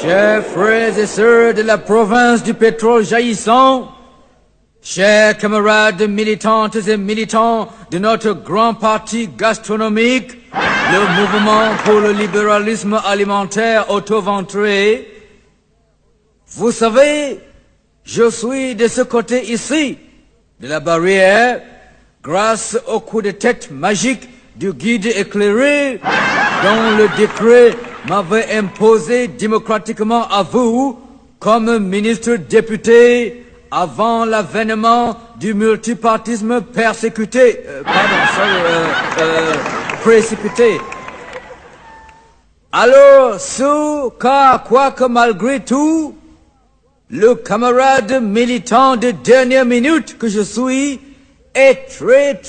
Chers frères et sœurs de la province du pétrole jaillissant, chers camarades militantes et militants de notre grand parti gastronomique, le mouvement pour le libéralisme alimentaire auto-ventré, vous savez, je suis de ce côté ici, de la barrière, grâce au coup de tête magique du guide éclairé dont le décret m'avait imposé démocratiquement à vous comme ministre député avant l'avènement du multipartisme précipité. Alors, quoique malgré tout, le camarade militant de dernière minute que je suis est très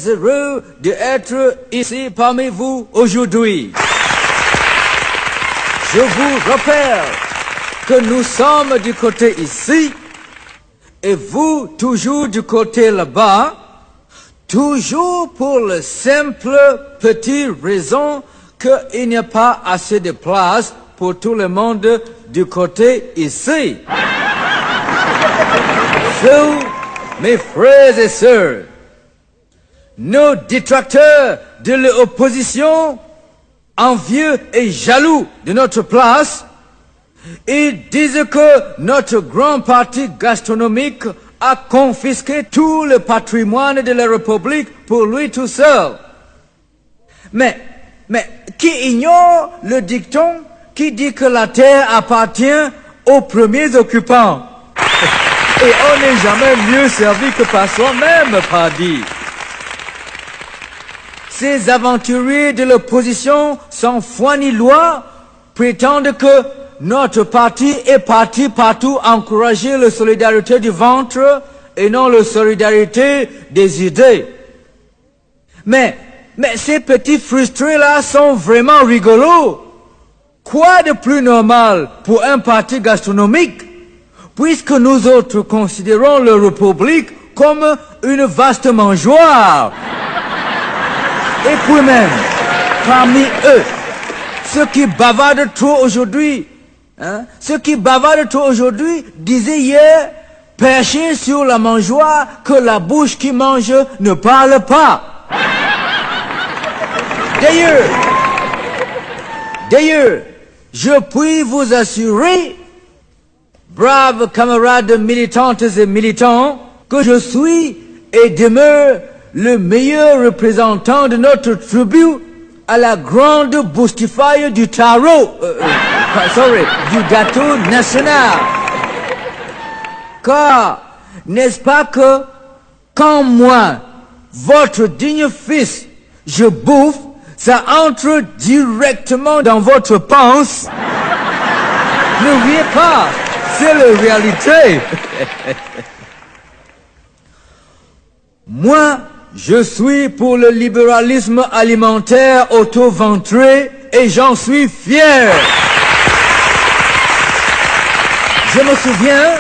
heureux d'être ici parmi vous aujourd'hui. Je vous rappelle que nous sommes du côté ici et vous toujours du côté là-bas, toujours pour la simple petite raison qu'il n'y a pas assez de place pour tout le monde du côté ici. Mes frères et sœurs, nos détracteurs de l'opposition, envieux et jaloux de notre place, ils disent que notre grand parti gastronomique a confisqué tout le patrimoine de la République pour lui tout seul. Mais qui ignore le dicton qui dit que la terre appartient aux premiers occupants? Et on n'est jamais mieux servi que par soi-même, pardi. Ces aventuriers de l'opposition sans foi ni loi prétendent que notre parti est parti partout encourager la solidarité du ventre et non la solidarité des idées. Mais ces petits frustrés-là sont vraiment rigolos. Quoi de plus normal pour un parti gastronomique, puisque nous autres considérons la République comme une vaste mangeoire. Et puis même, parmi eux, ceux qui bavardent trop aujourd'hui, disaient hier, perchés sur la mangeoire, que la bouche qui mange ne parle pas. D'ailleurs, je puis vous assurer, braves camarades militantes et militants, que je suis et demeure le meilleur représentant de notre tribu à la grande boustifaille du tarot, du gâteau national. Car, n'est-ce pas que, quand moi, votre digne fils, je bouffe, ça entre directement dans votre panse? Ne riez pas, c'est la réalité. Moi, je suis pour le libéralisme alimentaire auto-ventré et j'en suis fier. Je me souviens,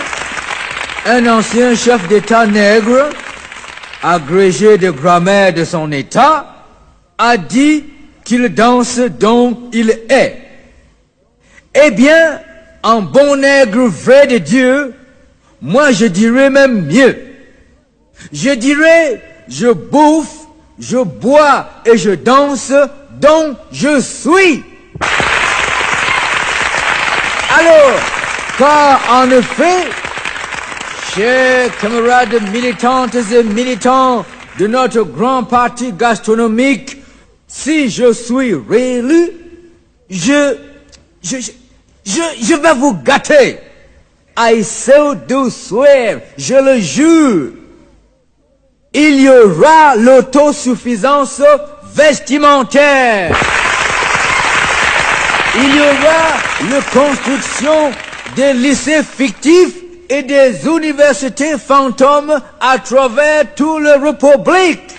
un ancien chef d'État nègre, agrégé de grammaire de son État, a dit qu'il danse dont il est. Eh bien, en bon nègre vrai de Dieu, moi je dirais même mieux. Je dirais, je bouffe, je bois et je danse dont je suis. Alors, car en effet, chers camarades militantes et militants de notre grand parti gastronomique, si je suis réélu, je vais vous gâter. I so do swear, je le jure. Il y aura l'autosuffisance vestimentaire. Il y aura la construction des lycées fictifs et des universités fantômes à travers toute la République.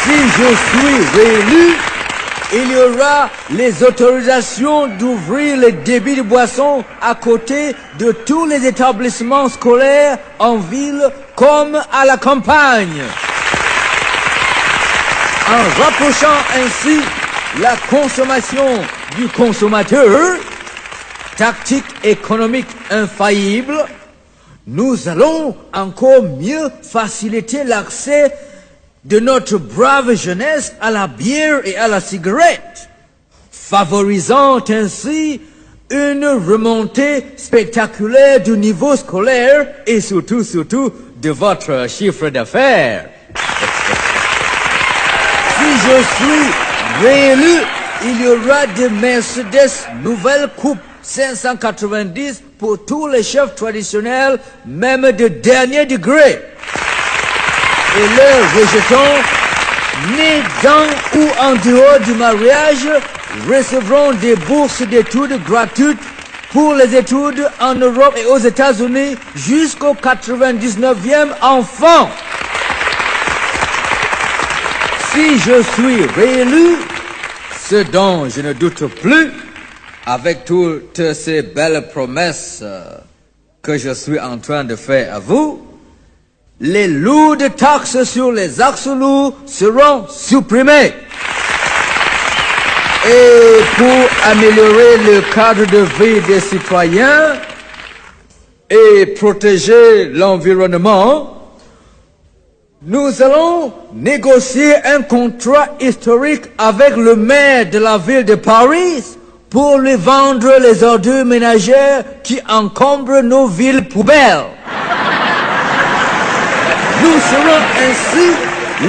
Si je suis réélu, il y aura les autorisations d'ouvrir les débits de boissons à côté de tous les établissements scolaires en ville comme à la campagne. En rapprochant ainsi la consommation du consommateur, tactique économique infaillible, nous allons encore mieux faciliter l'accès de notre brave jeunesse à la bière et à la cigarette, favorisant ainsi une remontée spectaculaire du niveau scolaire et surtout de votre chiffre d'affaires. Si je suis réélu, il y aura des Mercedes nouvelle coupe 590 pour tous les chefs traditionnels, même de dernier degré. Et leurs rejetons, nés dans ou en dehors du mariage, recevront des bourses d'études gratuites pour les études en Europe et aux États-Unis jusqu'au 99e enfant. Si je suis réélu, ce dont je ne doute plus, avec toutes ces belles promesses que je suis en train de faire à vous, les lourdes taxes sur les axes lourds seront supprimées. Et pour améliorer le cadre de vie des citoyens et protéger l'environnement, nous allons négocier un contrat historique avec le maire de la ville de Paris pour lui vendre les ordures ménagères qui encombrent nos villes poubelles. Nous serons ainsi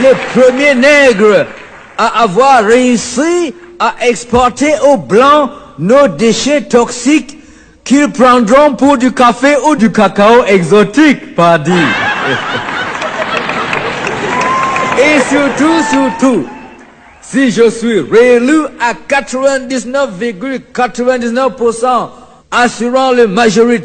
les premiers nègres à avoir réussi à exporter aux Blancs nos déchets toxiques qu'ils prendront pour du café ou du cacao exotique, pas dit. Et surtout, si je suis réélu à 99,99%, assurant la majorité